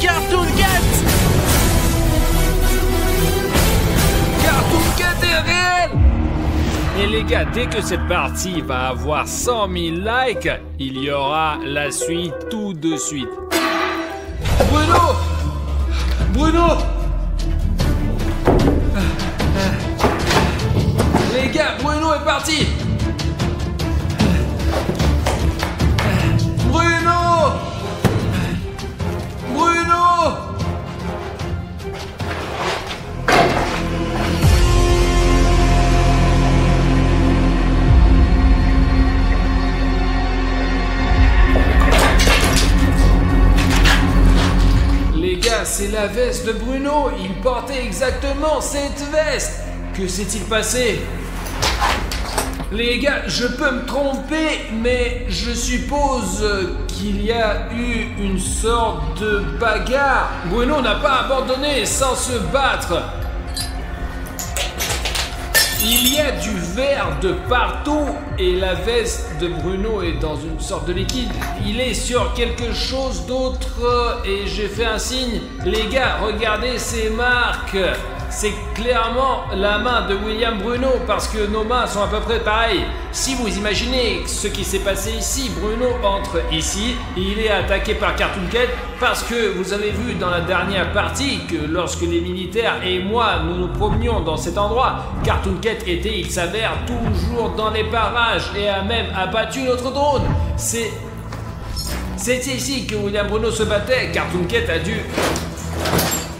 Cartoon Cat! Cartoon Cat est réel! Et les gars, dès que cette partie va avoir 100 000 likes, il y aura la suite tout de suite. Bruno! Bruno! Les gars, Bruno est parti! Bruno! Bruno! Les gars, c'est la veste de Bruno. Il portait exactement cette veste. Que s'est-il passé? Les gars, je peux me tromper, mais je suppose qu'il y a eu une sorte de bagarre. Bruno n'a pas abandonné sans se battre. Il y a du verre de partout et la veste de Bruno est dans une sorte de liquide. Il est sur quelque chose d'autre et j'ai fait un signe. Les gars, regardez ces marques. C'est clairement la main de William Bruno parce que nos mains sont à peu près pareilles. Si vous imaginez ce qui s'est passé ici, Bruno entre ici, il est attaqué par Cartoon Cat parce que vous avez vu dans la dernière partie que lorsque les militaires et moi nous nous promenions dans cet endroit, Cartoon Cat était, il s'avère, toujours dans les parages et a même abattu notre drone. C'était ici que William Bruno se battait. Cartoon Cat a dû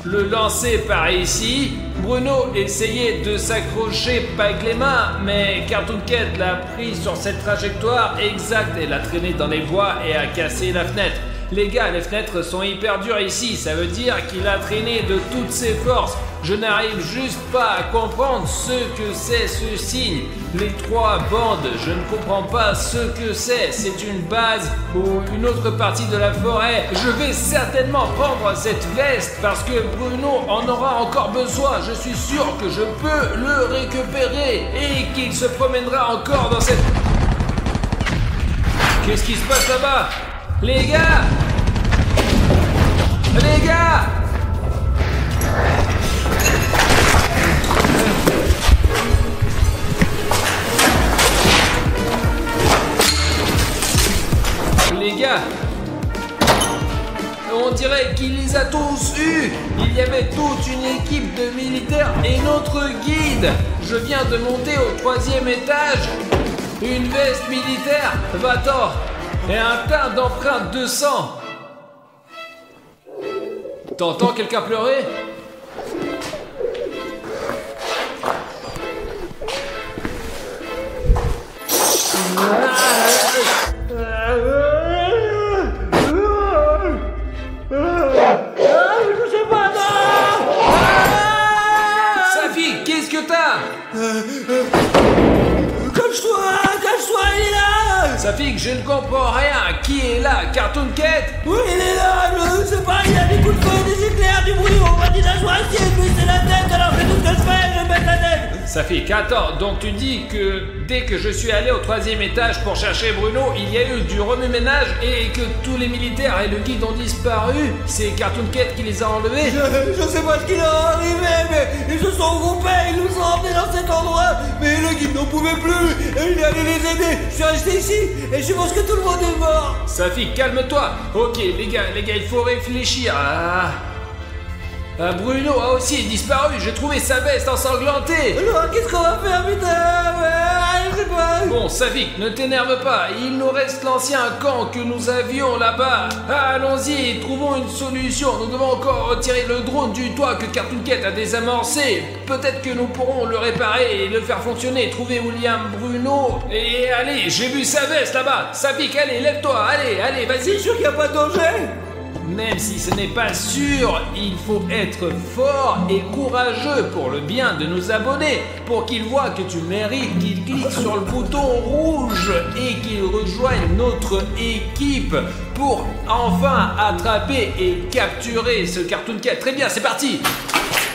le lancer par ici. Bruno essayait de s'accrocher pas avec les mains, mais Cartoon Cat l'a pris sur cette trajectoire exacte et l'a traîné dans les bois et a cassé la fenêtre. Les gars, les fenêtres sont hyper dures ici, ça veut dire qu'il a traîné de toutes ses forces. Je n'arrive juste pas à comprendre ce que c'est ce signe. Les trois bandes, je ne comprends pas ce que c'est. C'est une base ou une autre partie de la forêt. Je vais certainement prendre cette veste parce que Bruno en aura encore besoin. Je suis sûr que je peux le récupérer et qu'il se promènera encore dans cette... Qu'est-ce qui se passe là-bas? Les gars! Les gars! Les gars, on dirait qu'il les a tous eus. Il y avait toute une équipe de militaires et notre guide. Je viens de monter au 3e étage. Une veste militaire, va-t'en, et un tas d'empreintes de sang. T'entends quelqu'un pleurer? Safi, qu'est-ce que t'as? Cache-toi, il est là! Safi, je ne comprends rien. Qui est là? Cartoon Cat? Oui, il est là, je sais pas, il a des coups de feu, des éclairs, du bruit, on m'a dit d'associer, mais c'est la tête, alors fais tout ce que je fais, je vais mettre la tête! Safi, attends, donc tu dis que dès que je suis allé au 3e étage pour chercher Bruno, il y a eu du remue-ménage et que tous les militaires et le guide ont disparu? C'est Cartoon Cat qui les a enlevés? Je sais pas ce qui leur est arrivé, mais ils se sont groupés, ils nous ont emmenés dans cet endroit, mais le guide n'en pouvait plus, et il est allé les aider. Je suis resté ici, et je pense que tout le monde est mort. Safi, calme-toi. Ok, les gars, il faut réfléchir. Bruno a aussi disparu, j'ai trouvé sa veste ensanglantée. Alors, qu'est-ce qu'on va faire, putain? Je sais pas. Bon, Savik, ne t'énerve pas, il nous reste l'ancien camp que nous avions là-bas. Allons-y, trouvons une solution. Nous devons encore retirer le drone du toit que Cartoon Cat a désamorcé. Peut-être que nous pourrons le réparer et le faire fonctionner. Trouver William Bruno. Et allez, j'ai vu sa veste là-bas. Savik, allez, lève-toi, allez, vas-y. C'est sûr qu'il n'y a pas de danger? Même si ce n'est pas sûr, il faut être fort et courageux pour le bien de nos abonnés, pour qu'ils voient que tu mérites, qu'ils cliquent sur le bouton rouge et qu'ils rejoignent notre équipe pour enfin attraper et capturer ce Cartoon Cat. Très bien, c'est parti!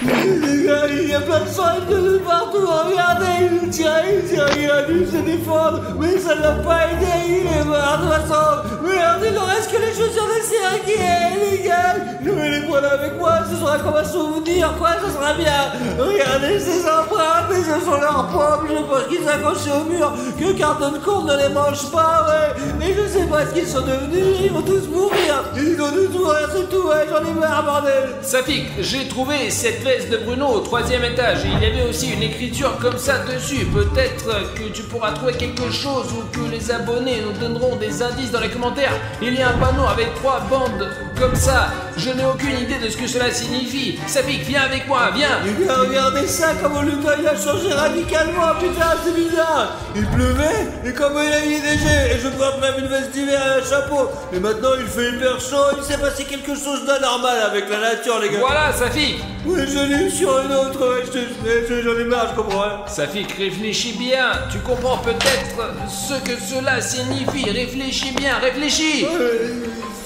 Les gars, il y a personne de partout, regardez, il a dû se défendre, mais ça l'a pas aidé, il est mort de toute façon. Merde, il ne reste que les chaussures de Sergei, les gars. Je vais les prendre avec moi, ce sera comme un souvenir, quoi, ça sera bien. Regardez ces empreintes, mais ce sont leurs pommes, je pense qu'ils s'accrochaient au mur, que Carton Court ne les mange pas, ouais. Mais je sais pas ce qu'ils sont devenus, ils vont tous mourir. Ils vont tous mourir, c'est tout, ouais, j'en ai marre, bordel. Safik, j'ai trouvé cette veste de Bruno au 3e étage. Il y avait aussi une écriture comme ça dessus. Peut-être que tu pourras trouver quelque chose ou que les abonnés nous donneront des indices dans les commentaires. Il y a un panneau avec 3 bandes comme ça. Je n'ai aucune idée de ce que cela signifie. Safik, viens avec moi, viens. Les gars, regardez ça, comment le gars il a changé radicalement, putain, c'est bizarre. Il pleuvait, et comment il a mis des jets, et je porte même une veste d'hiver et un chapeau. Et maintenant il fait hyper chaud, il s'est passé quelque chose d'anormal avec la nature, les gars. Voilà, Safik. Oui, je l'ai eu sur une autre, ouais, j'en ai marre, je comprends rien. Safik, réfléchis bien. Tu comprends peut-être ce que cela signifie. Réfléchis bien, réfléchis.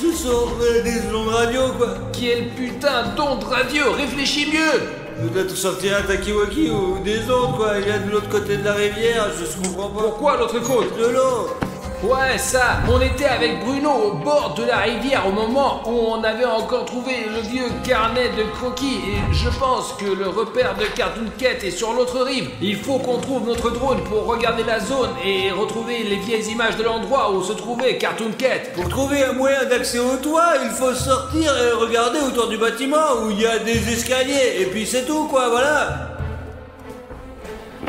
Ce sont des ondes radio, quoi. Quel putain d'onde radio. Réfléchis mieux. Peut-être sortir un Takiwaki ou des ondes, quoi. Il y a de l'autre côté de la rivière, je comprends pas. Pourquoi l'autre côte? De l'eau. Ouais, ça, on était avec Bruno au bord de la rivière au moment où on avait encore trouvé le vieux carnet de croquis et je pense que le repère de Cartoon Cat est sur l'autre rive. Il faut qu'on trouve notre drone pour regarder la zone et retrouver les vieilles images de l'endroit où se trouvait Cartoon Cat. Pour trouver un moyen d'accès au toit, il faut sortir et regarder autour du bâtiment où il y a des escaliers et puis c'est tout, quoi, voilà.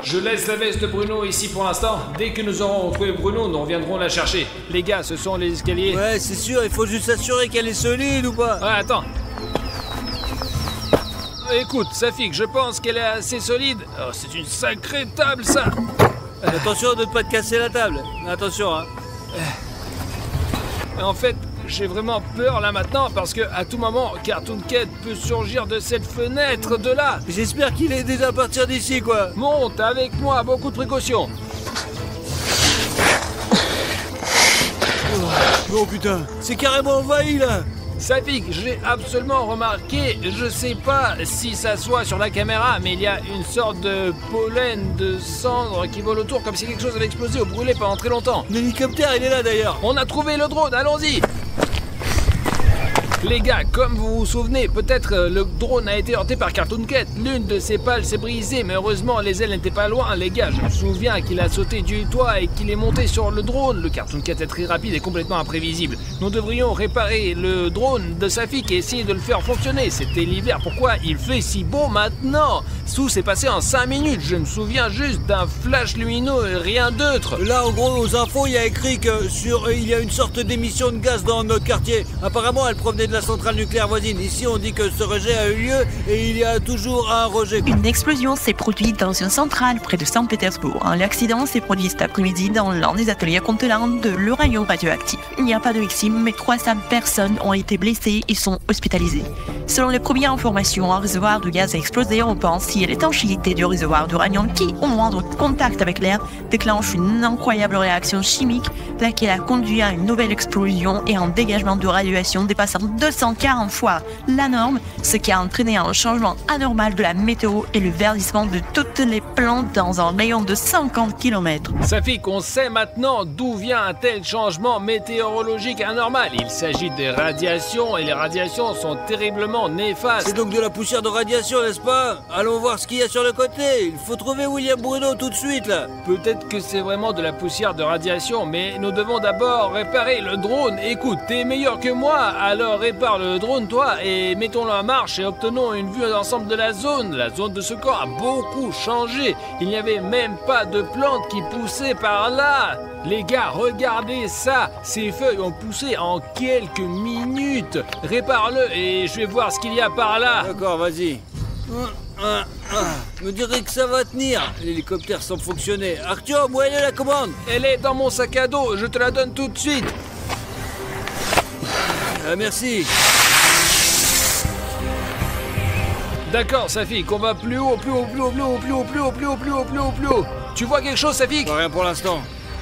Je laisse la veste de Bruno ici pour l'instant. Dès que nous aurons retrouvé Bruno, nous reviendrons la chercher. Les gars, ce sont les escaliers. Ouais, c'est sûr, il faut juste s'assurer qu'elle est solide ou pas. Ouais, attends. Écoute, Safik, je pense qu'elle est assez solide. Oh, c'est une sacrée table, ça. Attention de ne pas te casser la table. Attention, hein. En fait, j'ai vraiment peur là maintenant parce que à tout moment, Cartoon Cat peut surgir de cette fenêtre de là. J'espère qu'il est déjà parti d'ici, quoi. Monte avec moi, beaucoup de précautions. Oh putain, c'est carrément envahi là. Safik, j'ai absolument remarqué, je sais pas si ça soit sur la caméra, mais il y a une sorte de pollen, de cendre qui vole autour comme si quelque chose avait explosé ou brûlé pendant très longtemps. L'hélicoptère, il est là d'ailleurs. On a trouvé le drone, allons-y. Les gars, comme vous vous souvenez, peut-être le drone a été heurté par Cartoon Cat. L'une de ses pales s'est brisée, mais heureusement les ailes n'étaient pas loin. Les gars, je me souviens qu'il a sauté du toit et qu'il est monté sur le drone. Le Cartoon Cat est très rapide et complètement imprévisible. Nous devrions réparer le drone de Safik et essayer de le faire fonctionner. C'était l'hiver, pourquoi il fait si beau maintenant? Tout s'est passé en 5 minutes, je me souviens juste d'un flash lumineux et rien d'autre. Là, en gros, aux infos, il y a écrit que il y a une sorte d'émission de gaz dans notre quartier. Apparemment, elle provenait de la centrale nucléaire voisine. Ici, on dit que ce rejet a eu lieu et il y a toujours un rejet. Une explosion s'est produite dans une centrale près de Saint-Pétersbourg. L'accident s'est produit cet après-midi dans l'un des ateliers contenant de l'uranium radioactif. Il n'y a pas de victimes, mais 300 personnes ont été blessées et sont hospitalisées. Selon les premières informations, un réservoir de gaz a explosé. On pense si l'étanchéité du réservoir d'uranium qui, au moindre contact avec l'air, déclenche une incroyable réaction chimique, laquelle a conduit à une nouvelle explosion et un dégagement de radiation dépassant 240 fois la norme, ce qui a entraîné un changement anormal de la météo et le verdissement de toutes les plantes dans un rayon de 50 km. Safik, on sait maintenant d'où vient un tel changement météorologique anormal. Il s'agit des radiations et les radiations sont terriblement néfastes. C'est donc de la poussière de radiation, n'est-ce pas? Allons voir ce qu'il y a sur le côté. Il faut trouver William Bruno tout de suite, là. Peut-être que c'est vraiment de la poussière de radiation, mais nous devons d'abord réparer le drone. Écoute, t'es meilleur que moi, alors répare le drone, toi, et mettons-le en marche et obtenons une vue d'ensemble de la zone. La zone de ce corps a beaucoup changé. Il n'y avait même pas de plantes qui poussaient par là. Les gars, regardez ça. Ces feuilles ont poussé en quelques minutes. Répare-le et je vais voir ce qu'il y a par là. D'accord, vas-y. Me dirais que ça va tenir. L'hélicoptère semble fonctionner. Artyom, où elle est la commande? Elle est dans mon sac à dos, je te la donne tout de suite. Merci. D'accord, Safik, on va plus haut, plus haut, plus haut, plus haut, plus haut, plus haut, plus haut, plus haut, plus haut, plus haut. Tu vois quelque chose, Safik? Rien pour l'instant.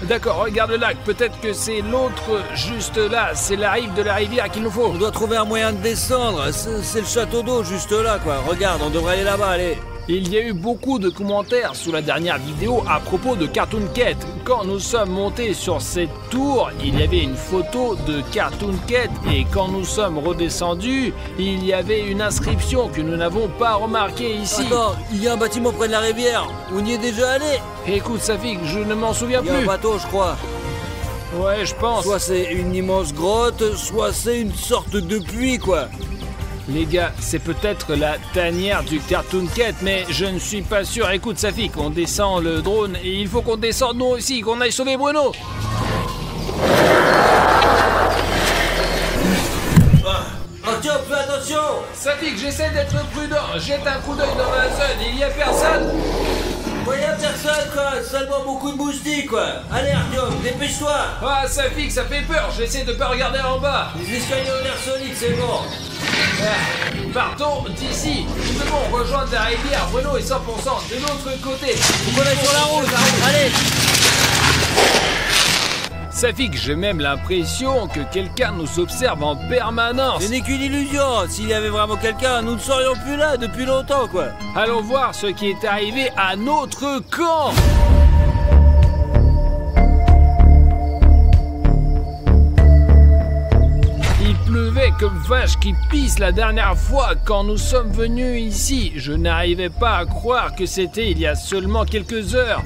D'accord, regarde le lac, peut-être que c'est l'autre juste là, c'est la rive de la rivière qu'il nous faut. On doit trouver un moyen de descendre, c'est le château d'eau juste là quoi. Regarde, on devrait aller là-bas, allez. Il y a eu beaucoup de commentaires sous la dernière vidéo à propos de Cartoon Cat. Quand nous sommes montés sur cette tour, il y avait une photo de Cartoon Cat et quand nous sommes redescendus, il y avait une inscription que nous n'avons pas remarquée ici. Attends, il y a un bâtiment près de la rivière, on y est déjà allé. Écoute Safik, je ne m'en souviens Il y a plus. un bateau je crois. Ouais, je pense. Soit c'est une immense grotte, soit c'est une sorte de puits quoi. Les gars, c'est peut-être la tanière du Cartoon Cat, mais je ne suis pas sûr. Écoute Safik, on descend le drone et il faut qu'on descende nous aussi, qu'on aille sauver Bruno. Artyom, fais attention. Safik, j'essaie d'être prudent. Jette un coup d'œil dans la zone, il y a personne. Il y a personne quoi, seulement beaucoup de moustiques quoi. Allez Artyom, dépêche-toi. Ah Safik, ça fait peur, j'essaie de pas regarder en bas. Les escaliers ont l'air solides, c'est bon. Partons d'ici. Nous devons rejoindre la rivière. Bruno est 100% de l'autre côté. On est sur la route, allez. Safik, j'ai même l'impression que quelqu'un nous observe en permanence. Ce n'est qu'une illusion. S'il y avait vraiment quelqu'un, nous ne serions plus là depuis longtemps quoi. Allons voir ce qui est arrivé à notre camp. Il pleuvait comme vache qui pisse la dernière fois quand nous sommes venus ici. Je n'arrivais pas à croire que c'était il y a seulement quelques heures.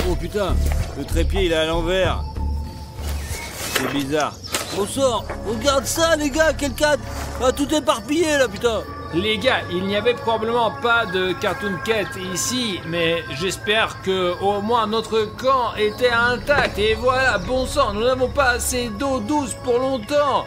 Oh putain, le trépied il est à l'envers. C'est bizarre. Au sort, regarde ça les gars, quelqu'un a tout éparpillé là putain. Les gars, il n'y avait probablement pas de Cartoon Cat ici, mais j'espère que au moins notre camp était intact. Et voilà, bon sang, nous n'avons pas assez d'eau douce pour longtemps.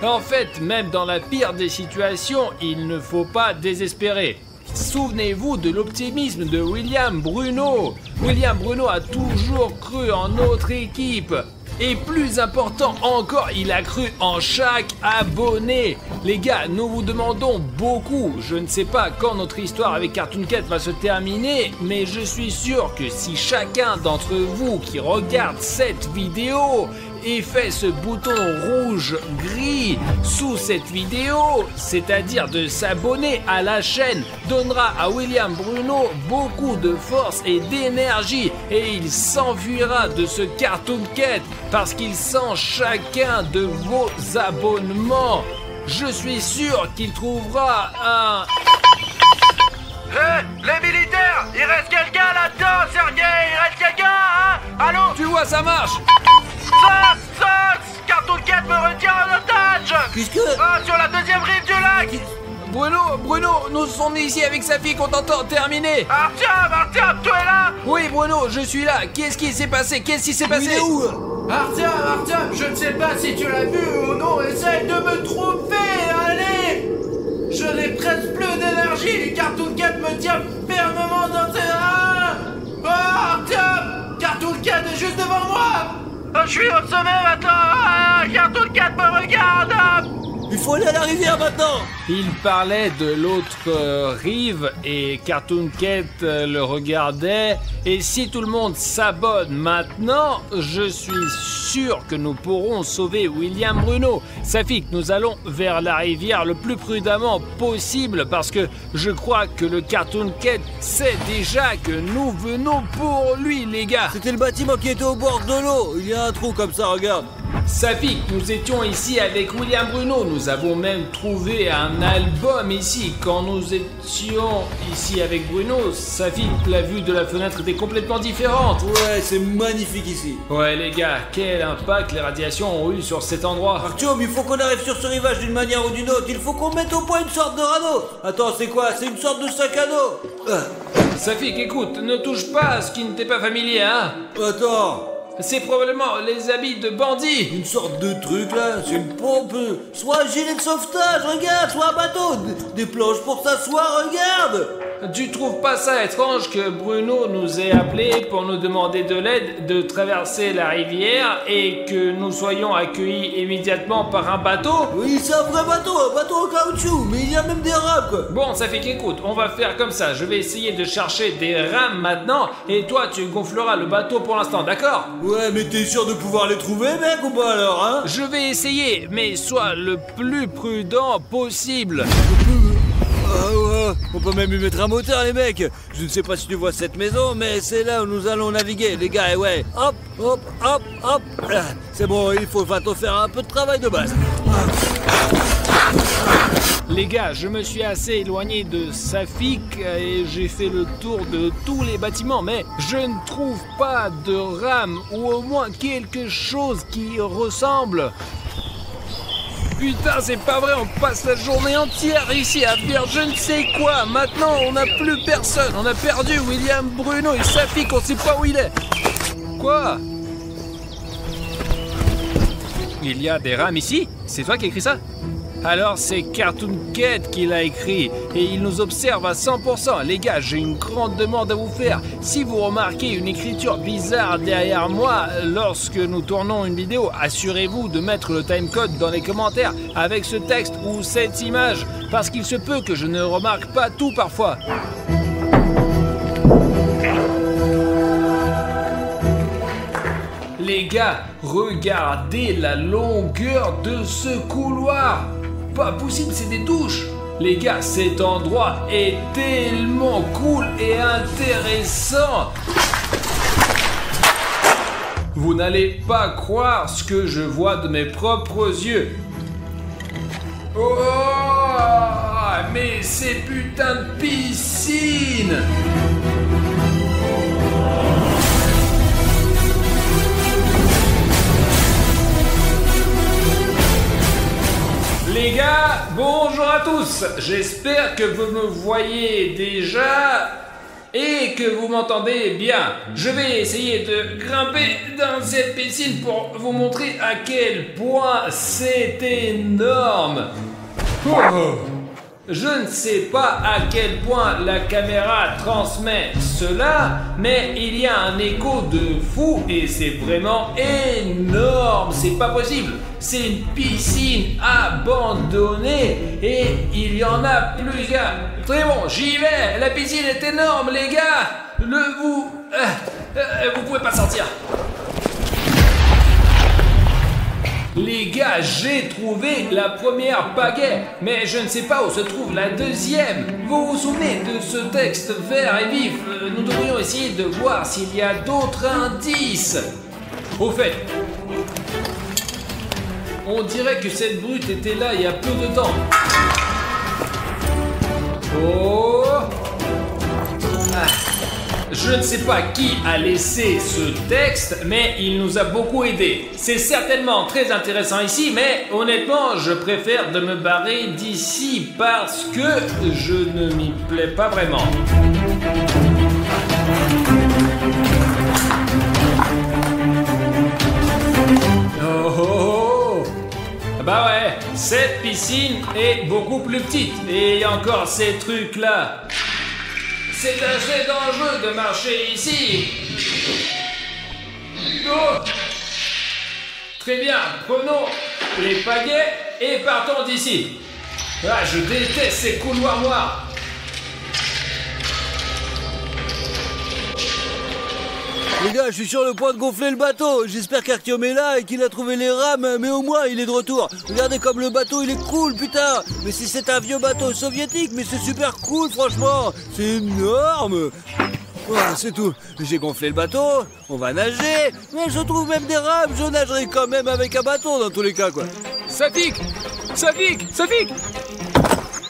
En fait, même dans la pire des situations, il ne faut pas désespérer. Souvenez-vous de l'optimisme de William Bruno. William Bruno a toujours cru en notre équipe. Et plus important encore, il a cru en chaque abonné. Les gars, nous vous demandons beaucoup. Je ne sais pas quand notre histoire avec Cartoon Cat va se terminer, mais je suis sûr que si chacun d'entre vous qui regarde cette vidéo et fait ce bouton rouge-gris sous cette vidéo, c'est-à-dire de s'abonner à la chaîne, donnera à William Bruno beaucoup de force et d'énergie et il s'enfuira de ce Cartoon Cat parce qu'il sent chacun de vos abonnements. Je suis sûr qu'il trouvera un... Hé, les militaires! Il reste quelqu'un là-dedans, Sergei! Il reste quelqu'un, hein? Allô? Tu vois, ça marche! Cartoon Cat me retient en otage! Qu'est-ce que... Ah, sur la deuxième rive du lac! Bruno, nous sommes ici avec sa fille qu'on t'entend terminer. Artyom, tu es là? Oui, Bruno, je suis là. Qu'est-ce qui s'est passé? Il est où? Artyom, je ne sais pas si tu l'as vu ou non, essaye de me tromper, allez! Je n'ai presque plus d'énergie, Cartoon Cat me tient fermement dans ses reins! Oh, Artyom! Cartoon Cat est juste devant moi! Je suis au sommet maintenant! Cartoon Cat me regarde! Il faut aller à la rivière maintenant. Il parlait de l'autre rive et Cartoon Cat le regardait. Et si tout le monde s'abonne maintenant, je suis sûr que nous pourrons sauver William Bruno. Safik, nous allons vers la rivière le plus prudemment possible parce que je crois que le Cartoon Cat sait déjà que nous venons pour lui, les gars. C'était le bâtiment qui était au bord de l'eau. Il y a un trou comme ça, regarde. Safik, nous étions ici avec William Bruno. Nous avons même trouvé un album ici. Quand nous étions ici avec Bruno, Safik, la vue de la fenêtre était complètement différente. Ouais, c'est magnifique ici. Ouais les gars, quel impact les radiations ont eu sur cet endroit. Artyom, il faut qu'on arrive sur ce rivage d'une manière ou d'une autre. Il faut qu'on mette au point une sorte de radeau. Attends, c'est quoi? C'est une sorte de sac à dos. Safik, écoute, ne touche pas à ce qui ne t'est pas familier, hein. Attends. C'est probablement les habits de bandits. Une sorte de truc là, c'est une pompe, soit un gilet de sauvetage, regarde, soit un bateau, des planches pour s'asseoir, regarde. Tu trouves pas ça étrange que Bruno nous ait appelés pour nous demander de l'aide de traverser la rivière et que nous soyons accueillis immédiatement par un bateau? Oui, c'est un vrai bateau en caoutchouc, mais il y a même des rames, quoi. Bon, ça fait qu'écoute, on va faire comme ça. Je vais essayer de chercher des rames maintenant et toi, tu gonfleras le bateau pour l'instant, d'accord? Ouais, mais t'es sûr de pouvoir les trouver, mec, ou pas alors, hein? Je vais essayer, mais sois le plus prudent possible. Ah ouais, on peut même y mettre un moteur, les mecs. Je ne sais pas si tu vois cette maison, mais c'est là où nous allons naviguer, les gars, et ouais. Hop, hop, hop, hop. C'est bon, il faut bientôt faire un peu de travail de base. Les gars, je me suis assez éloigné de Safik et j'ai fait le tour de tous les bâtiments, mais je ne trouve pas de rame ou au moins quelque chose qui ressemble. Putain, c'est pas vrai, on passe la journée entière ici à faire je ne sais quoi. Maintenant, on n'a plus personne. On a perdu William, Bruno et Safik, on sait pas où il est. Quoi? Il y a des rames ici? C'est toi qui as écrit ça? Alors c'est Cartoon Cat qui l'a écrit et il nous observe à 100%. Les gars, j'ai une grande demande à vous faire. Si vous remarquez une écriture bizarre derrière moi lorsque nous tournons une vidéo, assurez-vous de mettre le timecode dans les commentaires avec ce texte ou cette image, parce qu'il se peut que je ne remarque pas tout parfois. Les gars, regardez la longueur de ce couloir. Pas possible, c'est des douches. Les gars, cet endroit est tellement cool et intéressant. Vous n'allez pas croire ce que je vois de mes propres yeux. Oh, mais ces putains de piscines! Les gars, bonjour à tous. J'espère que vous me voyez déjà et que vous m'entendez bien. Je vais essayer de grimper dans cette piscine pour vous montrer à quel point c'est énorme. Je ne sais pas à quel point la caméra transmet cela, mais il y a un écho de fou et c'est vraiment énorme, c'est pas possible. C'est une piscine abandonnée et il y en a plusieurs. Très bon, j'y vais, la piscine est énorme les gars. Vous pouvez pas sortir. Les gars, j'ai trouvé la première pagaie, mais je ne sais pas où se trouve la deuxième. Vous vous souvenez de ce texte vert et vif? Nous devrions essayer de voir s'il y a d'autres indices. Au fait, on dirait que cette brute était là il y a peu de temps. Oh! Je ne sais pas qui a laissé ce texte, mais il nous a beaucoup aidé. C'est certainement très intéressant ici, mais honnêtement, je préfère de me barrer d'ici parce que je ne m'y plais pas vraiment. Oh! Bah ouais, cette piscine est beaucoup plus petite. Et il y a encore ces trucs-là. C'est assez dangereux de marcher ici. Oh. Très bien, prenons les pagaies et partons d'ici. Ah, je déteste ces couloirs noirs. Les gars, je suis sur le point de gonfler le bateau. J'espère qu'Artyom est là et qu'il a trouvé les rames, mais au moins il est de retour. Regardez comme le bateau il est cool, putain. Mais si c'est un vieux bateau soviétique, mais c'est super cool, franchement. C'est énorme. Voilà, c'est tout. J'ai gonflé le bateau, on va nager. Mais je trouve même des rames, je nagerai quand même avec un bateau dans tous les cas, quoi. Safik! Safik! Safik!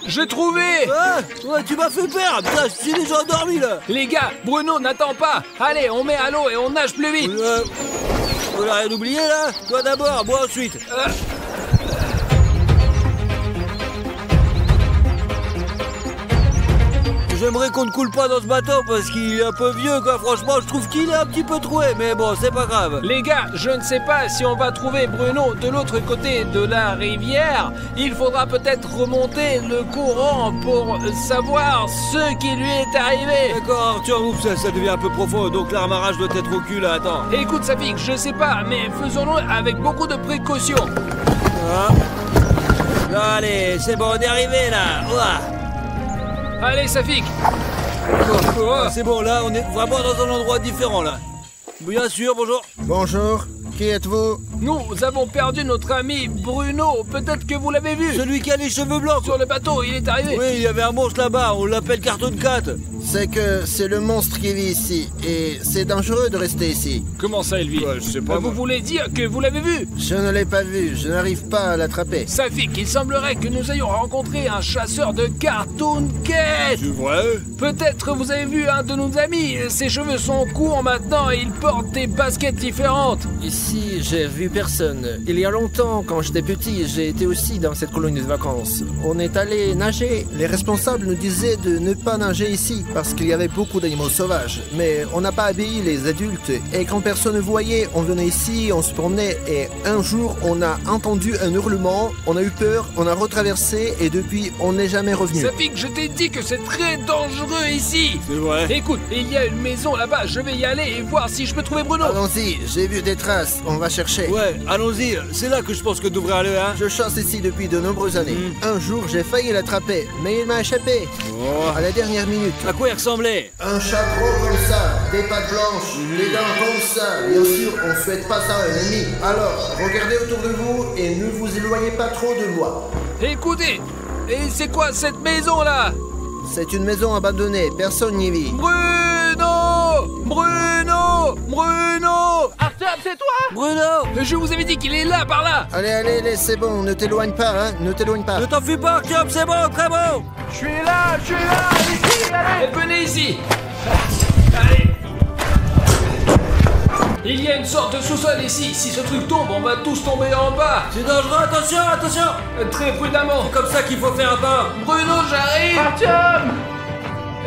J'ai trouvé! Ah, ouais, tu m'as fait peur. Putain, je suis déjà endormi là. Les gars, Bruno n'attend pas. Allez, on met à l'eau et on nage plus vite. On a rien oublié là? Toi d'abord, moi ensuite. j'aimerais qu'on ne coule pas dans ce bateau parce qu'il est un peu vieux, quoi. Franchement, je trouve qu'il est un petit peu troué, mais bon, c'est pas grave. Les gars, je ne sais pas si on va trouver Bruno de l'autre côté de la rivière. Il faudra peut-être remonter le courant pour savoir ce qui lui est arrivé. D'accord, Arthur, oups, ça devient un peu profond, donc l'amarrage doit être au cul, là, attends. Écoute, Safik, je sais pas, mais faisons-le avec beaucoup de précautions. Ah. Allez, c'est bon, on est arrivé, là. Ouah. Allez, Safik. C'est bon, là, on est vraiment dans un endroit différent, là. Bien sûr, bonjour. Bonjour, qui êtes-vous? Nous avons perdu notre ami Bruno. Peut-être que vous l'avez vu. Celui qui a les cheveux blancs. Sur le bateau, il est arrivé. Oui, il y avait un monstre là-bas, on l'appelle Cartoon Cat. C'est que c'est le monstre qui vit ici, et c'est dangereux de rester ici. Comment ça, il vit? Ouais, je sais pas. Vous voulez dire que vous l'avez vu? Je ne l'ai pas vu, je n'arrive pas à l'attraper. Safik, il semblerait que nous ayons rencontré un chasseur de Cartoon Cat. C'est vrai? Peut-être vous avez vu un de nos amis. Ses cheveux sont courts maintenant et il porte des baskets différentes. Ici, j'ai vu personne. Il y a longtemps, quand j'étais petit, j'ai été aussi dans cette colonie de vacances. On est allé nager. Les responsables nous disaient de ne pas nager ici, parce qu'il y avait beaucoup d'animaux sauvages. Mais on n'a pas obéi les adultes, et quand personne ne voyait, on venait ici, on se promenait, et un jour, on a entendu un hurlement, on a eu peur, on a retraversé, et depuis, on n'est jamais revenu. Safik, je t'ai dit que c'est très dangereux ici. C'est vrai. Écoute, il y a une maison là-bas, je vais y aller et voir si je peux trouver Bruno. Allons-y, j'ai vu des traces, on va chercher. Ouais, allons-y, c'est là que je pense que devrait aller, hein. Je chasse ici depuis de nombreuses années. Un jour, j'ai failli l'attraper, mais il m'a échappé. Oh. À la dernière minute. À quoi il ressemblait? Un chat gros comme ça, des pattes blanches, des dents comme ça. Bien sûr, on souhaite pas ça à un ennemi. Alors, regardez autour de vous et ne vous éloignez pas trop de moi. Écoutez, et c'est quoi cette maison là? C'est une maison abandonnée, personne n'y vit. Bruno! Bruno! Bruno! Arthur, c'est toi? Bruno! Je vous avais dit qu'il est là, par là! Allez, allez, c'est bon, ne t'éloigne pas, hein, ne t'éloigne pas. Ne t'enfuis pas, Artyom, c'est bon, très bon! Je suis là, ici, allez! Et venez ici! Allez! Il y a une sorte de sous-sol ici. Si ce truc tombe, on va tous tomber en bas. C'est dangereux, attention, attention! Très prudemment. C'est comme ça qu'il faut faire un pas. Bruno, j'arrive. Artyom!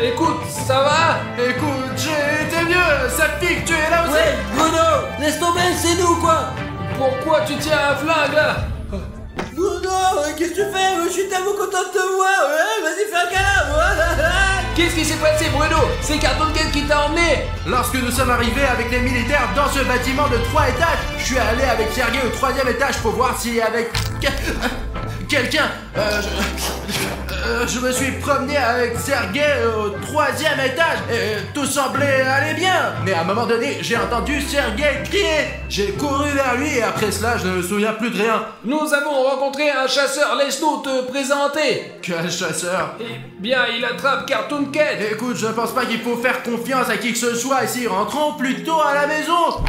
Écoute, ça va? Écoute, j'ai été mieux, ça pique, tu es là aussi? Ouais, Bruno! Laisse tomber, c'est nous, quoi! Pourquoi tu tiens un flingue là? Bruno, qu'est-ce que tu fais? Je suis tellement content de te voir! Ouais, vas-y, fais un câlin! Qu'est-ce qui s'est passé, Bruno? C'est Cartoon Cat qui t'a emmené. Lorsque nous sommes arrivés avec les militaires dans ce bâtiment de 3 étages, je suis allé avec Sergei au 3e étage pour voir s'il y avait quelqu'un. Je me suis promené avec Sergei au 3e étage et tout semblait aller bien. Mais à un moment donné, j'ai entendu Sergei crier. J'ai couru vers lui et après cela, je ne me souviens plus de rien. Nous avons rencontré un chasseur. Laisse-nous te présenter. Quel chasseur? Eh bien, il attrape Cartoon Cat. Écoute, je pense pas qu'il faut faire confiance à qui que ce soit ici. Rentrons plutôt à la maison.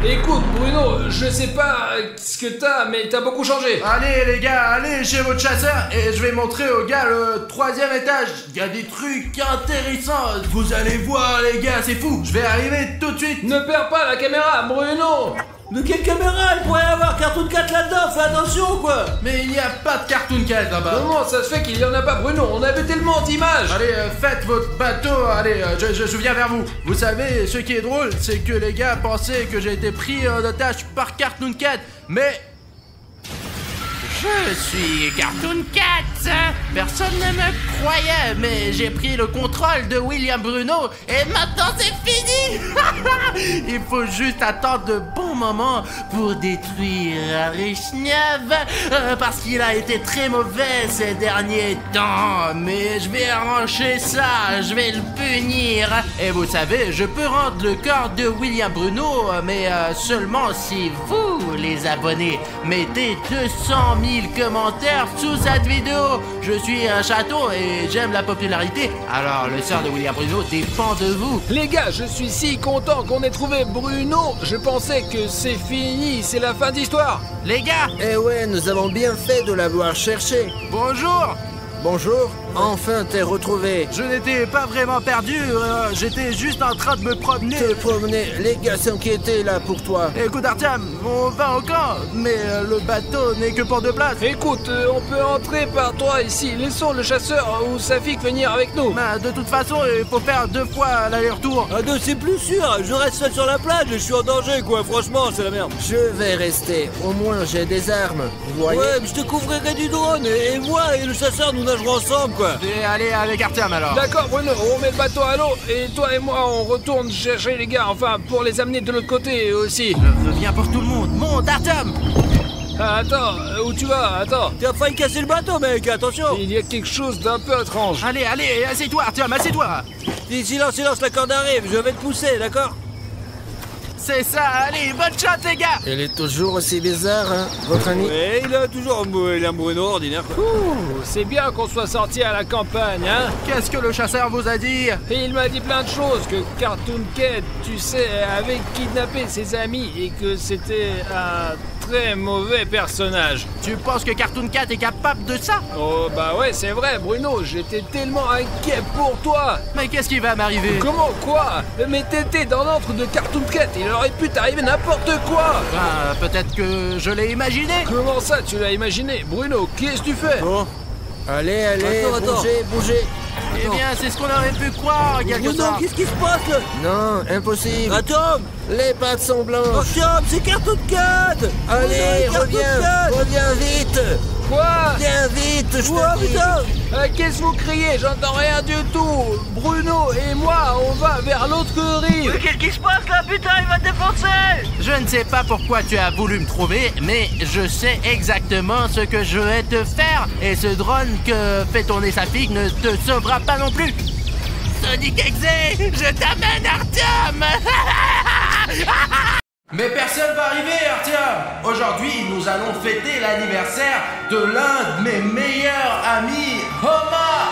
Écoute, Bruno, je sais pas ce que t'as, mais t'as beaucoup changé. Allez les gars, allez chez votre chasseur et je vais montrer aux gars le 3e étage. Il y a des trucs intéressants. Vous allez voir les gars, c'est fou. Je vais arriver tout de suite. Ne perds pas la caméra, Bruno. De quelle caméra? Il pourrait y avoir Cartoon Cat là-dedans, fais attention, quoi! Mais il n'y a pas de Cartoon Cat là-bas. Comment ça se fait qu'il y en a pas, Bruno? On avait tellement d'images. Allez, faites votre bateau, allez, je viens vers vous. Vous savez, ce qui est drôle, c'est que les gars pensaient que j'ai été pris en otage par Cartoon Cat, mais... Je suis Cartoon Cat. Personne ne me croyait, mais j'ai pris le contrôle de William Bruno et maintenant c'est fini. Il faut juste attendre de bons moments pour détruire Richnev parce qu'il a été très mauvais ces derniers temps. Mais je vais arranger ça, je vais le punir. Et vous savez, je peux rendre le corps de William Bruno, mais seulement si vous, les abonnés, mettez 200 000 commentaires sous cette vidéo. Je suis un château et j'aime la popularité. Alors le sort de William Bruno dépend de vous. Les gars, je suis si content qu'on ait trouvé Bruno. Je pensais que c'est fini, c'est la fin d'histoire. Les gars, Eh ouais, nous avons bien fait de l'avoir cherché. bonjour. Bonjour. Enfin t'es retrouvé. Je n'étais pas vraiment perdu, j'étais juste en train de me promener. Te promener, les gars s'inquiétaient là pour toi. Écoute Artyom, on va au camp, mais le bateau n'est que pour 2 places. Écoute, on peut entrer par toi ici. Laissons le chasseur ou Safik venir avec nous. Bah, de toute façon, il faut faire 2 fois l'aller-retour. Ah non, c'est plus sûr, je reste seul sur la plage, je suis en danger quoi, franchement, c'est la merde. Je vais rester, au moins j'ai des armes, vous voyez. Ouais, mais je te couvrirai du drone, et moi et le chasseur, nous nagerons ensemble quoi. Et allez avec Artyom alors. D'accord Bruno, on met le bateau à l'eau et toi et moi on retourne chercher les gars, enfin pour les amener de l'autre côté aussi. Je viens pour tout le monde, monte Artyom. Ah, attends, où tu vas? Attends. T'as failli casser le bateau mec, attention. Il y a quelque chose d'un peu étrange. Allez, assieds-toi Artyom, assieds-toi. Silence, la corde arrive, je vais te pousser, d'accord? C'est ça, allez, bonne chance les gars. Il est toujours aussi bizarre, hein, votre ami. Ouais, il a toujours un Bruno ordinaire quoi. Ouh, c'est bien qu'on soit sorti à la campagne, hein? Qu'est-ce que le chasseur vous a dit? Et il m'a dit plein de choses, que Cartoon Cat, tu sais, avait kidnappé ses amis et que c'était un très mauvais personnage. Tu penses que Cartoon Cat est capable de ça? Oh bah ouais, c'est vrai Bruno, j'étais tellement inquiet pour toi. Mais qu'est-ce qui va m'arriver? Comment quoi? Mais t'étais dans l'antre de Cartoon Cat, il aurait pu t'arriver n'importe quoi. Ah, peut-être que je l'ai imaginé. Comment ça tu l'as imaginé? Bruno, qu'est-ce que tu fais? Bon, allez, Attends. bougez. Eh bien, c'est ce qu'on aurait pu croire, quelque Bruno, part. qu'est-ce qui se passe là? Non, impossible. Attends, Les pattes sont blanches. Artyom, c'est Cartoon Cat. Allez, Bruno, Cartoon Cat. reviens vite. Quoi? Viens vite, je Oh te dis. putain. Qu'est-ce que vous criez? J'entends rien du tout. Bruno et moi, on va vers l'autre rive. Qu'est-ce qui se passe là, putain, il va te défoncer. Je ne sais pas pourquoi tu as voulu me trouver, mais je sais exactement ce que je vais te faire. Et ce drone que fait tourner Safik ne te sauvera pas non plus. Sonic Exe, je t'amène Artyom. Mais personne va arriver, Artyom. Aujourd'hui, nous allons fêter l'anniversaire de l'un de mes meilleurs amis, Homa.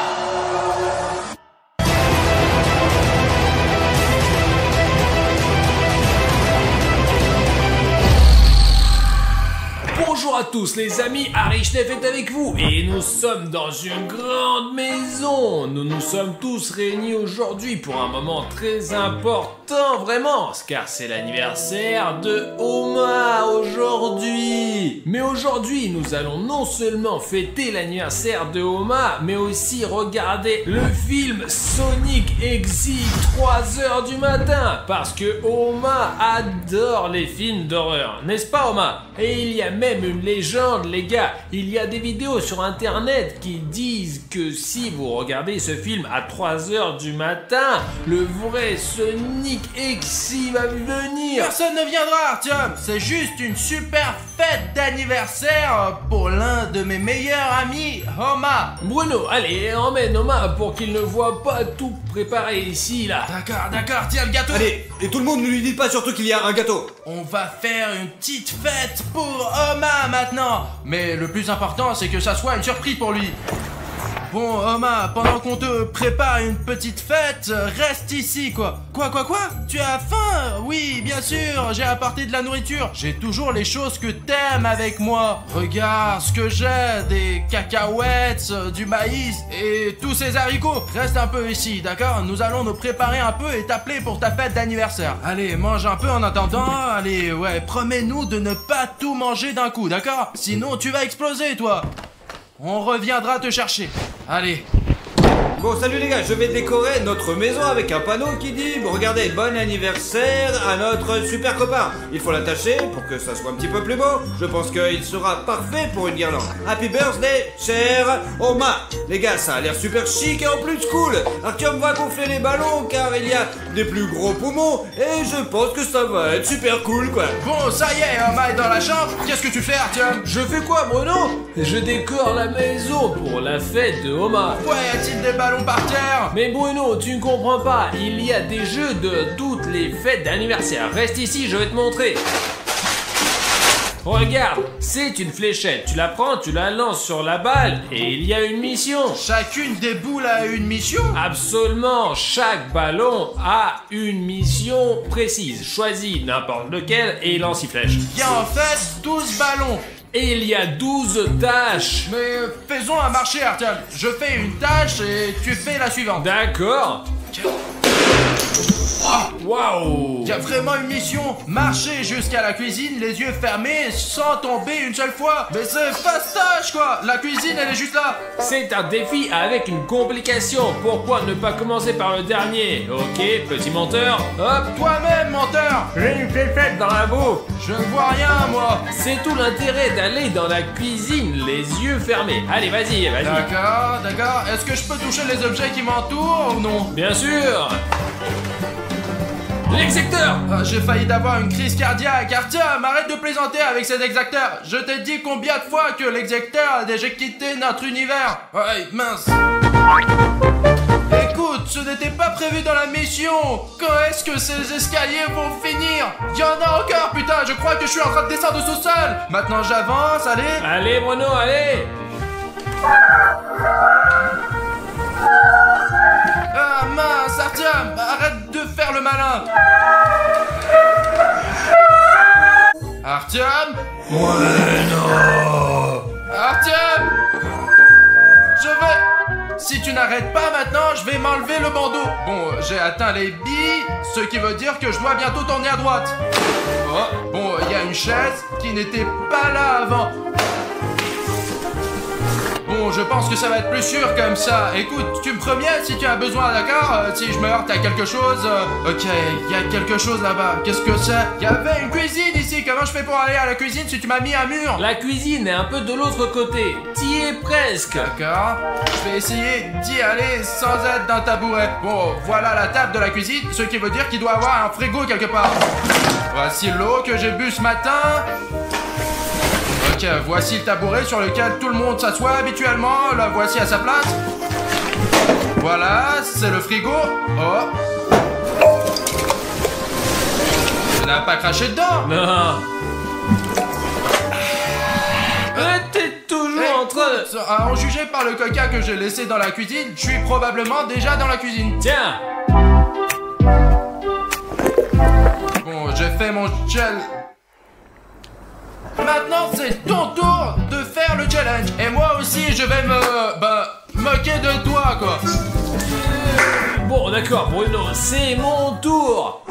Bonjour à tous les amis, Arishnef est avec vous et nous sommes dans une grande maison. Nous nous sommes tous réunis aujourd'hui pour un moment très important, vraiment, car c'est l'anniversaire de Homa aujourd'hui. Mais aujourd'hui, nous allons non seulement fêter l'anniversaire de Homa, mais aussi regarder le film Sonic Exit 3h du matin, parce que Homa adore les films d'horreur, n'est-ce pas Homa? Et il y a même une légende les gars, il y a des vidéos sur internet qui disent que si vous regardez ce film à 3h du matin, le vrai Sonic Exit va venir. Personne ne viendra, Artyom. C'est juste une super fête d'anniversaire pour l'un de mes meilleurs amis, Homa. Bruno, allez, emmène Homa pour qu'il ne voit pas tout préparé ici là. D'accord, tiens le gâteau. Allez, et tout le monde ne lui dit pas surtout qu'il y a un gâteau. On va faire une petite fête pour Homa maintenant. Mais le plus important, c'est que ça soit une surprise pour lui. Bon, Homa, pendant qu'on te prépare une petite fête, reste ici, quoi. Quoi? Tu as faim? Oui, bien sûr, j'ai apporté de la nourriture. J'ai toujours les choses que t'aimes avec moi. Regarde ce que j'ai, des cacahuètes, du maïs et tous ces haricots. Reste un peu ici, d'accord? Nous allons nous préparer un peu et t'appeler pour ta fête d'anniversaire. Allez, mange un peu en attendant. Allez, ouais, promets-nous de ne pas tout manger d'un coup, d'accord? Sinon, tu vas exploser, toi. On reviendra te chercher. Allez. Bon, salut les gars, je vais décorer notre maison avec un panneau qui dit regardez, bon anniversaire à notre super copain. Il faut l'attacher pour que ça soit un petit peu plus beau. Je pense qu'il sera parfait pour une guirlande. Happy birthday, cher Homa. Les gars, ça a l'air super chic et en plus cool. Artyom va gonfler les ballons car il y a des plus gros poumons et je pense que ça va être super cool quoi. Bon, ça y est, Homa est dans la chambre. Qu'est-ce que tu fais, Artyom? Je fais quoi Bruno? Je décore la maison pour la fête de Homa. Pourquoi y a-t-il des ballons par terre? Mais Bruno, tu ne comprends pas, il y a des jeux de toutes les fêtes d'anniversaire. Reste ici, je vais te montrer. Regarde, c'est une fléchette. Tu la prends, tu la lances sur la balle et il y a une mission. Chacune des boules a une mission? Absolument, chaque ballon a une mission précise. Choisis n'importe lequel et lance une flèche. Il y a en fait 12 ballons. Et il y a 12 tâches. Mais faisons un marché, Artyom. Je fais une tâche et tu fais la suivante. D'accord. Waouh! Il y a vraiment une mission, marcher jusqu'à la cuisine, les yeux fermés, sans tomber une seule fois. Mais c'est fastoche quoi. La cuisine elle est juste là. C'est un défi avec une complication. Pourquoi ne pas commencer par le dernier? Ok, petit menteur. Hop! Toi-même menteur. J'ai une fête dans la boue. Je ne vois rien moi. C'est tout l'intérêt d'aller dans la cuisine, les yeux fermés. Allez, vas-y. D'accord, d'accord. Est-ce que je peux toucher les objets qui m'entourent ou non? Bien sûr. L'exacteur! J'ai failli d'avoir une crise cardiaque. Artyom, arrête de plaisanter avec cet exacteur. Je t'ai dit combien de fois que l'exacteur a déjà quitté notre univers. Ouais, mince. Écoute, ce n'était pas prévu dans la mission. Quand est-ce que ces escaliers vont finir? Il y en a encore, putain, je crois que je suis en train de descendre au sous-sol. Maintenant j'avance, allez. Allez, Bruno, allez. Ah mince, Artyom, arrête de faire le malin. Artyom? Ouais, non. Artyom! Je vais... Si tu n'arrêtes pas maintenant, je vais m'enlever le bandeau. Bon, j'ai atteint les billes, ce qui veut dire que je dois bientôt tourner à droite. Oh, bon, il y a une chaise qui n'était pas là avant. Bon, je pense que ça va être plus sûr comme ça. Écoute, tu me préviens si tu as besoin, d'accord? Si je me heurte à quelque chose... Ok, il y a quelque chose là-bas. Qu'est-ce que c'est? Il y avait une cuisine ici. Comment je fais pour aller à la cuisine si tu m'as mis un mur? La cuisine est un peu de l'autre côté. T'y es presque. D'accord. Je vais essayer d'y aller sans être d'un tabouret. Bon, voilà la table de la cuisine, ce qui veut dire qu'il doit y avoir un frigo quelque part. Voici l'eau que j'ai bu ce matin. Ok, voici le tabouret sur lequel tout le monde s'assoit habituellement. La voici à sa place. Voilà, c'est le frigo. Oh. Tu n'as pas craché dedans? Non. T'es toujours en train de... À en juger par le coca que j'ai laissé dans la cuisine, je suis probablement déjà dans la cuisine. Tiens. Bon, j'ai fait mon gel. Maintenant, c'est ton tour de faire le challenge. Et moi aussi, je vais moquer de toi, quoi. Bon, d'accord, Bruno, c'est mon tour.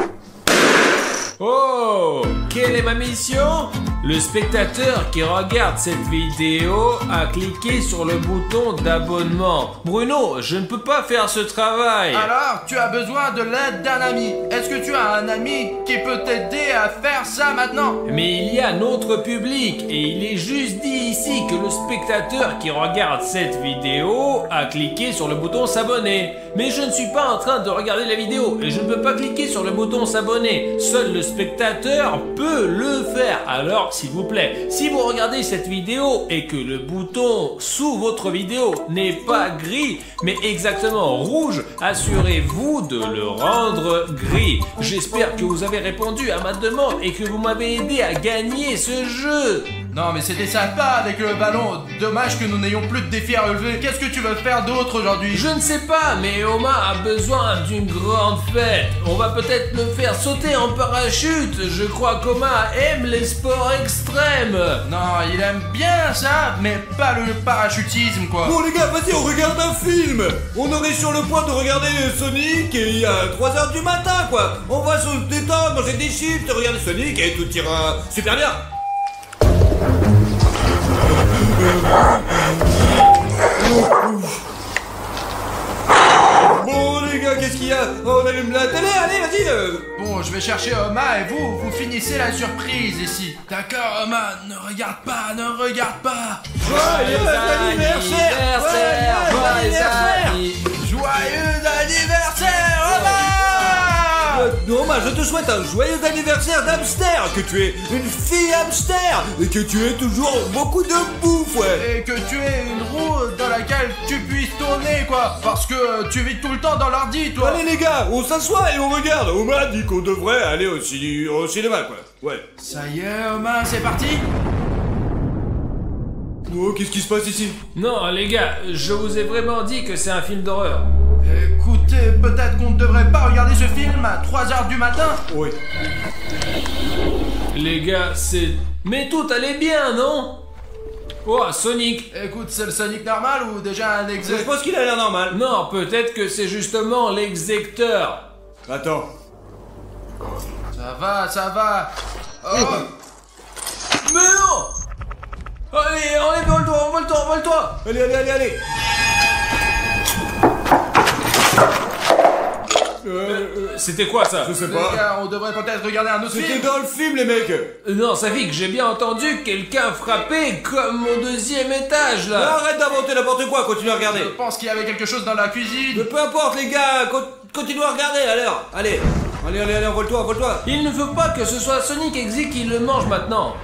Oh, quelle est ma mission? Le spectateur qui regarde cette vidéo a cliqué sur le bouton d'abonnement. Bruno, je ne peux pas faire ce travail. Alors, tu as besoin de l'aide d'un ami. Est-ce que tu as un ami qui peut t'aider à faire ça maintenant? Mais il y a notre public et il est juste dit ici que le spectateur qui regarde cette vidéo a cliqué sur le bouton s'abonner. Mais je ne suis pas en train de regarder la vidéo et je ne peux pas cliquer sur le bouton s'abonner. Seul le spectateur peut le faire. Alors, s'il vous plaît, si vous regardez cette vidéo et que le bouton sous votre vidéo n'est pas gris, mais exactement rouge, assurez-vous de le rendre gris. J'espère que vous avez répondu à ma demande et que vous m'avez aidé à gagner ce jeu. Non mais c'était sympa avec le ballon. Dommage que nous n'ayons plus de défis à relever. Qu'est-ce que tu veux faire d'autre aujourd'hui? Je ne sais pas, mais Omar a besoin d'une grande fête. On va peut-être le faire sauter en parachute. Je crois qu'Omar aime les sports extrêmes. Non, il aime bien ça, mais pas le parachutisme quoi. Bon les gars, vas-y, on regarde un film. On aurait sur le point de regarder Sonic et il y a 3h du matin quoi. On va se détendre, manger des chips, regarder Sonic et tout ira super bien. Bon les gars, qu'est-ce qu'il y a? On allume la télé, allez vas-y. Bon, je vais chercher Oma et vous finissez la surprise ici. D'accord Oma, ne regarde pas, ne regarde pas. Joyeux anniversaire. Joyeux anniversaire Oma. Non, je te souhaite un joyeux anniversaire d'hamster, que tu es une fille hamster et que tu aies toujours beaucoup de bouffe, ouais. Et que tu aies une roue dans laquelle tu puisses tourner quoi. Parce que tu vis tout le temps dans l'ordi toi. Allez les gars, on s'assoit et on regarde. On m'a dit qu'on devrait aller au cinéma quoi. Ouais. Ça y est Oma, c'est parti. Oh, qu'est-ce qui se passe ici? Non les gars, je vous ai vraiment dit que c'est un film d'horreur. Écoutez, peut-être qu'on ne devrait pas regarder ce film à 3h du matin. Oui. Les gars, c'est... Mais tout allait bien, non? Oh, Sonic! Écoute, c'est le Sonic normal ou déjà un Je exec? pense qu'il a l'air normal. Non, peut-être que c'est justement l'exécuteur. Attends. Ça va. Oh. Mais non! Allez, envole-toi! Allez. C'était quoi ça? Je sais Les pas. gars, on devrait peut-être regarder un autre C'était film. dans le film, les mecs. Non, Safik, j'ai bien entendu quelqu'un frapper comme au 2e étage là. Arrête d'inventer n'importe quoi, continue à regarder. Je pense qu'il y avait quelque chose dans la cuisine. Mais peu importe, les gars, continue à regarder, alors. Allez, envole-toi. Il ne faut pas que ce soit Sonic Exy qui le mange maintenant.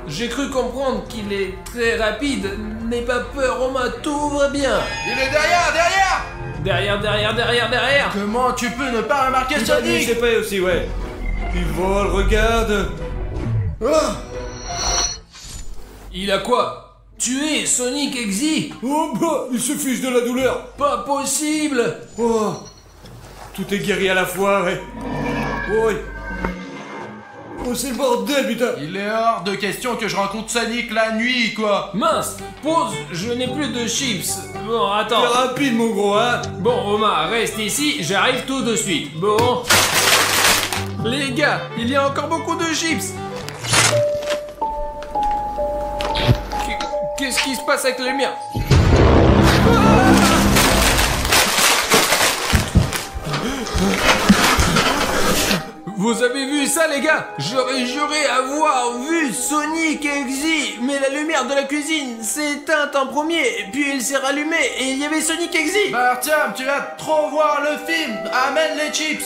J'ai cru comprendre qu'il est très rapide. N'aie pas peur, Romain, tout va bien. Il est derrière. Derrière. Comment tu peux ne pas remarquer Je Sonic? sais pas aussi, ouais. Il vole, regarde. Ah. Il a quoi? Tué Sonic Exy? Oh bah, il se fiche de la douleur. Pas possible! Oh, tout est guéri à la fois, ouais. Oh, c'est le bordel, putain. Il est hors de question que je rencontre Sonic la nuit, quoi. Mince! Pause, je n'ai plus de chips. Bon, C'est attends. rapide, mon gros, hein. Bon, Romain, reste ici, j'arrive tout de suite. Bon. Les gars, il y a encore beaucoup de chips. Qu'est-ce qui se passe avec les miens? Vous avez vu ça, les gars? J'aurais juré avoir vu Sonic Exy, mais la lumière de la cuisine s'est éteinte en premier, puis elle s'est rallumée et il y avait Sonic Exy. Artyom, tu vas trop voir le film. Amène les chips.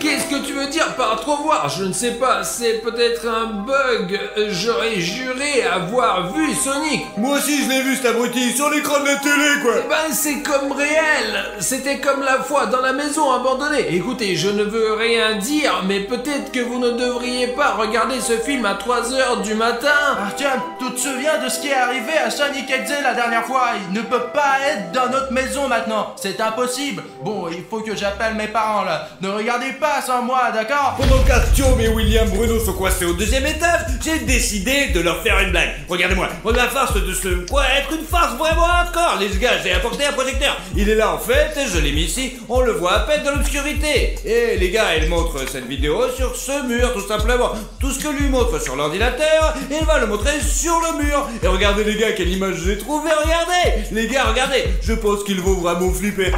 Qu'est-ce que tu veux dire par trop voir? Je ne sais pas, c'est peut-être un bug. J'aurais juré avoir vu Sonic. Moi aussi, je l'ai vu, cet abruti, sur l'écran de la télé, quoi. Ben c'est comme réel. C'était comme la fois dans la maison abandonnée. Écoutez, je ne veux rien dire, mais peut-être que vous ne devriez pas regarder ce film à 3h du matin. Artyom, tu te souviens de ce qui est arrivé à Sonic Exy la dernière fois? Il ne peut pas être dans notre maison maintenant. C'est impossible. Bon, il faut que j'appelle mes parents là. Ne regardez pas sans moi, d'accord? Pendant qu'Artyom et William Bruno sont coincés au 2e étage, j'ai décidé de leur faire une blague. Regardez-moi, la farce de ce quoi être une farce vraiment hardcore, les gars, j'ai apporté un projecteur. Il est là en fait, je l'ai mis ici, on le voit à peine dans l'obscurité. Et les gars, il montre cette vidéo sur ce mur tout simplement. Tout ce que lui montre sur l'ordinateur, il va le montrer sur le mur. Et regardez les gars, quelle image j'ai trouvé, regardez. Les gars, regardez, je pense qu'il vaut vraiment flipper.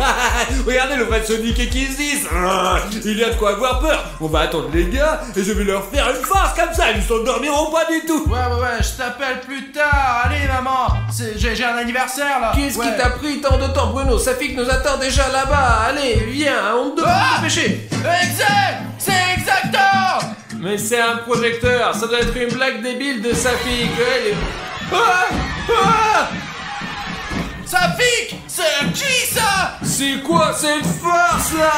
Regardez le vrai Sonic Exy. Il y a de quoi avoir peur. On va attendre les gars et je vais leur faire une farce comme ça, ils s'endormiront pas du tout. Ouais, je t'appelle plus tard. Allez, maman, j'ai un anniversaire là. Qu'est-ce qui t'a pris tant de temps, Bruno? Safik nous attend déjà là-bas. Allez, viens, on doit se dépêcher. Exact. C'est exacteur. Mais c'est un projecteur, ça doit être une blague débile de Safik. Safik, c'est qui ça? C'est quoi cette farce là?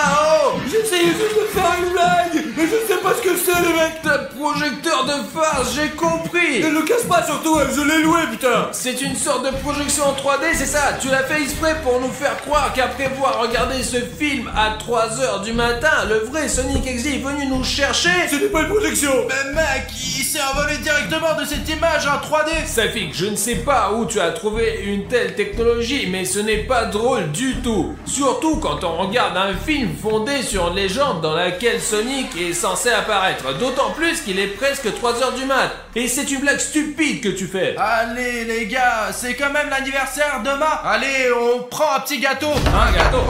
Oh, J'essayais juste de faire une blague, mais je sais pas ce que c'est les mecs. t'as projecteur de farce, j'ai compris. Ne le casse pas surtout, je l'ai loué putain. C'est une sorte de projection en 3D, c'est ça? Tu l'as fait exprès pour nous faire croire qu'après avoir regardé ce film à 3h du matin, le vrai Sonic Exy est venu nous chercher? Ce n'est pas une projection. Mais mec, il s'est envolé directement de cette image en 3D. Safik, je ne sais pas où tu as trouvé une telle technologie, mais ce n'est pas drôle du tout. Surtout quand on regarde un film fondé sur une légende dans laquelle Sonic est censé apparaître. D'autant plus qu'il est presque 3h du mat. Et c'est une blague stupide que tu fais. Allez les gars, c'est quand même l'anniversaire demain. Allez, on prend un petit gâteau. Un gâteau.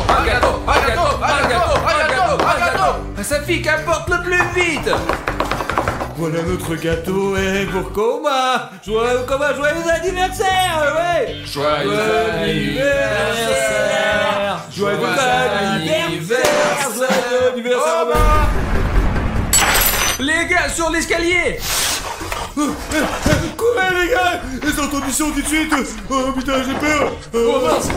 Safik, apporte-le plus vite. Voilà notre gâteau, pour Coma. Joyeux anniversaire, ouais. Joyeux anniversaire. Joyeux anniversaire. Les gars, sur l'escalier. Courez les gars, les entenditions tout de suite. Oh putain, j'ai peur. Oh mince.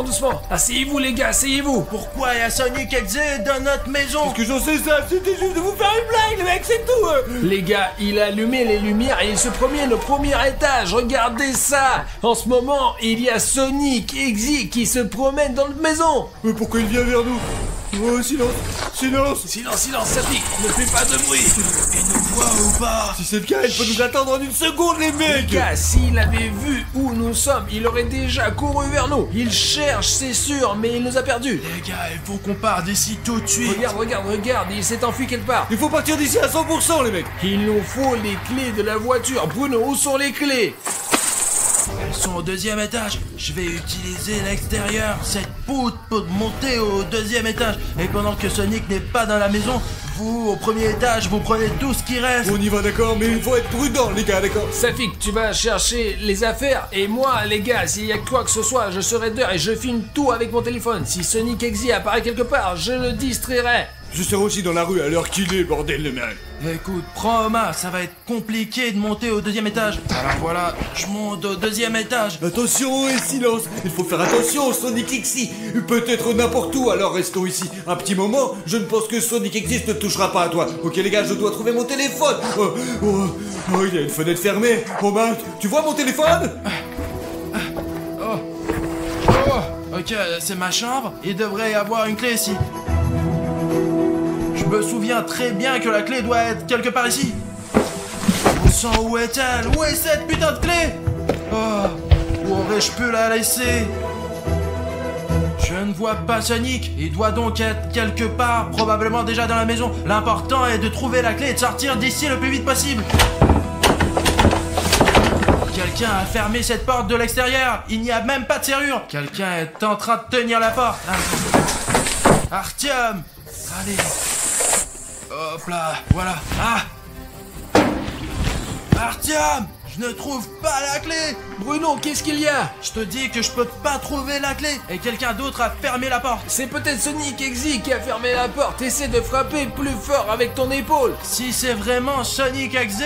Doucement. Asseyez-vous les gars, asseyez-vous. Pourquoi il y a Sonic Exy dans notre maison? Qu'est-ce que j'en sais ça? C'était juste de vous faire une blague, les mecs, c'est tout. Les gars, il a allumé les lumières et il se promène au premier étage. Regardez ça. En ce moment, il y a Sonic Exy qui se promène dans notre maison. Mais pourquoi il vient vers nous? Oh, silence. Silence, ça pique, ne fais pas de bruit. Il nous voit ou pas? Si c'est le cas, il faut nous attendre en une seconde, les mecs. Gars, s'il avait vu où nous sommes, il aurait déjà couru vers nous. Il cherche, c'est sûr, mais il nous a perdus. Les gars, il faut qu'on parte d'ici tout de suite. Regarde, il s'est enfui quelque part. Il faut partir d'ici à 100%, les mecs. Il nous faut les clés de la voiture. Bruno, où sont les clés? Elles sont au 2e étage. Je vais utiliser l'extérieur, cette poutre, pour monter au 2e étage. Et pendant que Sonic n'est pas dans la maison, vous, au 1er étage, vous prenez tout ce qui reste. On y va, d'accord, mais il faut être prudent, les gars, d'accord. Safik, tu vas chercher les affaires. Et moi, les gars, s'il y a quoi que ce soit, je serai dehors et je filme tout avec mon téléphone. Si Sonic Exy apparaît quelque part, je le distrairai. Je serai aussi dans la rue à l'heure qu'il est, bordel, les mecs. Écoute, prends Oma, ça va être compliqué de monter au 2e étage. Alors voilà, je monte au 2e étage. Attention et silence. Il faut faire attention, Sonic Exy. Peut-être n'importe où, alors restons ici. Un petit moment, je ne pense que Sonic Exy ne touchera pas à toi. Ok les gars, je dois trouver mon téléphone. Oh, il y a une fenêtre fermée. Oh mince, tu vois mon téléphone? Ok, c'est ma chambre. Il devrait y avoir une clé ici. Je me souviens très bien que la clé doit être quelque part ici. Au sang, où est-elle? Où est cette putain de clé? Oh, où aurais-je pu la laisser? Je ne vois pas Sonic. Il doit donc être quelque part, probablement déjà dans la maison. L'important est de trouver la clé et de sortir d'ici le plus vite possible. Quelqu'un a fermé cette porte de l'extérieur. Il n'y a même pas de serrure. Quelqu'un est en train de tenir la porte. Artyom, allez. Hop là, voilà. Ah, Artyom, je ne trouve pas la clé. Bruno, qu'est-ce qu'il y a? Je te dis que je peux pas trouver la clé. Et quelqu'un d'autre a fermé la porte. C'est peut-être Sonic Exy qui a fermé la porte. Essaie de frapper plus fort avec ton épaule. Si c'est vraiment Sonic Exy,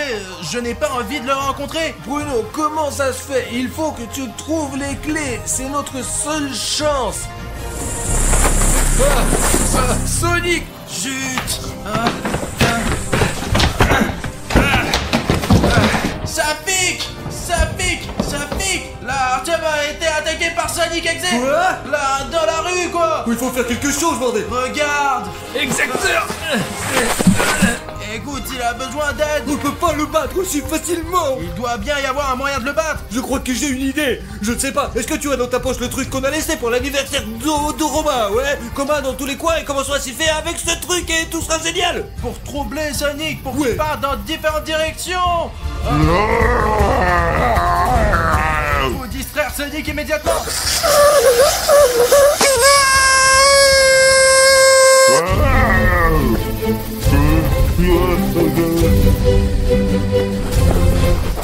je n'ai pas envie de le rencontrer. Bruno, comment ça se fait? Il faut que tu trouves les clés. C'est notre seule chance. Sonic! Zut! Ça pique! Ça pique! Ça pique! Là, Artyom a été attaqué par Sonic Exy! Quoi? Là, dans la rue, quoi! Il faut faire quelque chose, bordel. Regarde! Exacteur! Écoute, il a besoin d'aide! On peut pas le battre aussi facilement. Il doit bien y avoir un moyen de le battre! Je crois que j'ai une idée. Je ne sais pas. Est-ce que tu as dans ta poche le truc qu'on a laissé pour l'anniversaire de Romain? Ouais. Commun dans tous les coins et commençons à s'y faire avec ce truc et tout sera génial. Pour troubler Sonic, pour Ouais. qu'il parte dans différentes directions! Faut distraire Sonic immédiatement!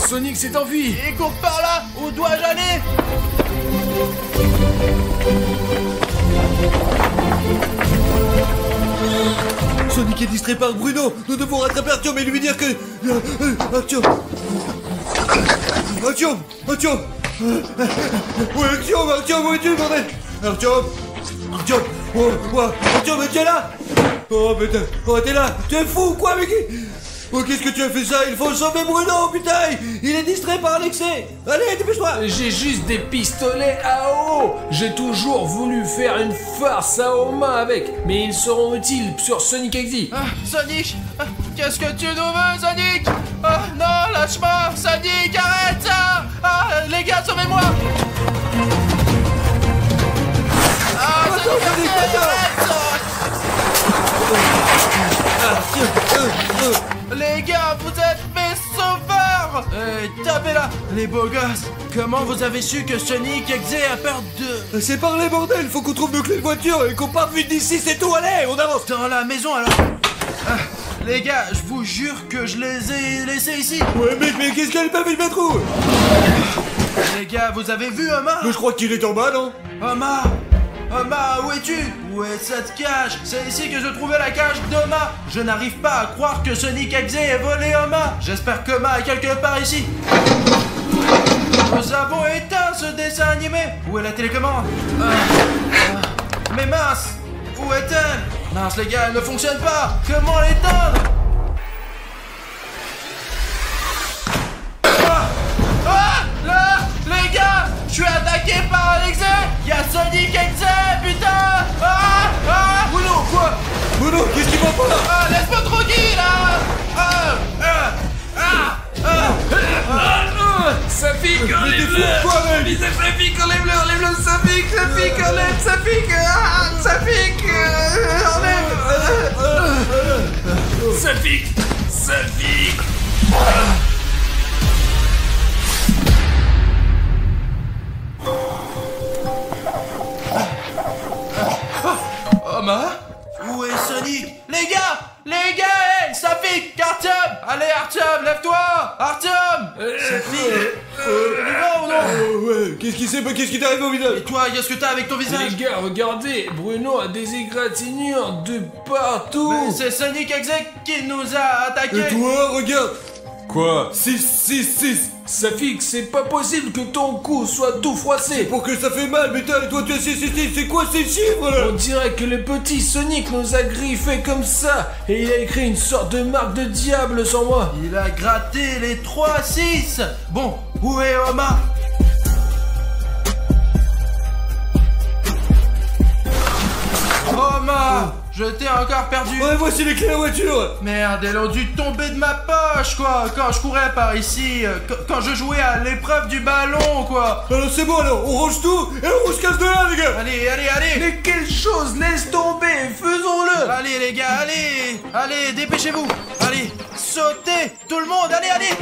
Sonic s'est enfui. Il court par là! Où dois-je aller? Sonic est distrait par Bruno. Nous devons rattraper Artyom et lui dire que... Artyom. Ouais, Artyom, où es-tu, bordel? Artyom. Artyom, mais tu es là? Oh putain, oh t'es là. Tu es fou ou quoi, mec? Oh, qu'est-ce que tu as fait ça? Il faut sauver Bruno, putain. Il est distrait par l'excès. Allez, dépêche-toi. J'ai juste des pistolets à eau. J'ai toujours voulu faire une farce à Oma avec, mais ils seront utiles sur Sonic Exy. Ah, Sonic! Ah, qu'est-ce que tu nous veux, Sonic? Ah, non, lâche-moi! Sonic, arrête ça! Ah, les gars, sauvez-moi! Ah, Sonic, arrête ça! Les gars, vous êtes mes sauveurs! Tapez là, les beaux gosses! Comment vous avez su que Sonic Exy a peur de... C'est par les bordels. Faut qu'on trouve nos clés de voiture et qu'on parte vite d'ici, c'est tout. Allez, on avance. Dans la maison, alors? Ah, les gars, je vous jure que je les ai laissés ici! Ouais, mec, mais qu'est-ce qu'elle peut mettre où? Les gars, vous avez vu Oma? Mais je crois qu'il est en bas, non? Oma! Oma, où es-tu? Où est cette cage? C'est ici que je trouvais la cage d'Oma! Je n'arrive pas à croire que Sonic Exy ait volé Oma! J'espère qu'Oma est quelque part ici! Nous avons éteint ce dessin animé! Où est la télécommande? Mais mince! Où est-elle? Mince les gars, elle ne fonctionne pas! Comment l'éteindre? Là! Les gars! Je suis attaqué par Alexei! Y'a Sonic Exy, putain! Bruno, quoi? enlève-le. Safik, enlève-le, Safik, enlève, Safik, Safik, enlève. Safik. Oma? Où est Sonic? Les gars, hey, Safik, Artyom! Allez, Artyom, lève-toi! Artyom! Safik! Tu vas ou non? Ouais, qu'est-ce qui t'arrive au visage? Et toi, qu'est-ce que t'as avec ton visage? Les gars, regardez, Bruno a des égratignures de partout. Mais c'est Sonic Exec qui nous a attaqués! Et toi, regarde. Quoi? 6. Safik, c'est pas possible que ton cou soit tout froissé. Pour que ça fait mal, mais toi tu as 6, c'est quoi ces chiffres là? On dirait que le petit Sonic nous a griffé comme ça et il a écrit une sorte de marque de diable sur moi. Il a gratté les 3-6. Bon, où est Oma? Oma! Je t'ai encore perdu. Ouais, voici les clés de la voiture. Merde, elles ont dû tomber de ma poche, quoi. Quand je courais par ici, quand je jouais à l'épreuve du ballon, quoi. Alors c'est bon, alors on range tout et on se casse de là, les gars. Allez. Mais quelle chose, laisse tomber, faisons-le. Allez, les gars, allez, dépêchez-vous. Allez, sautez, tout le monde, allez.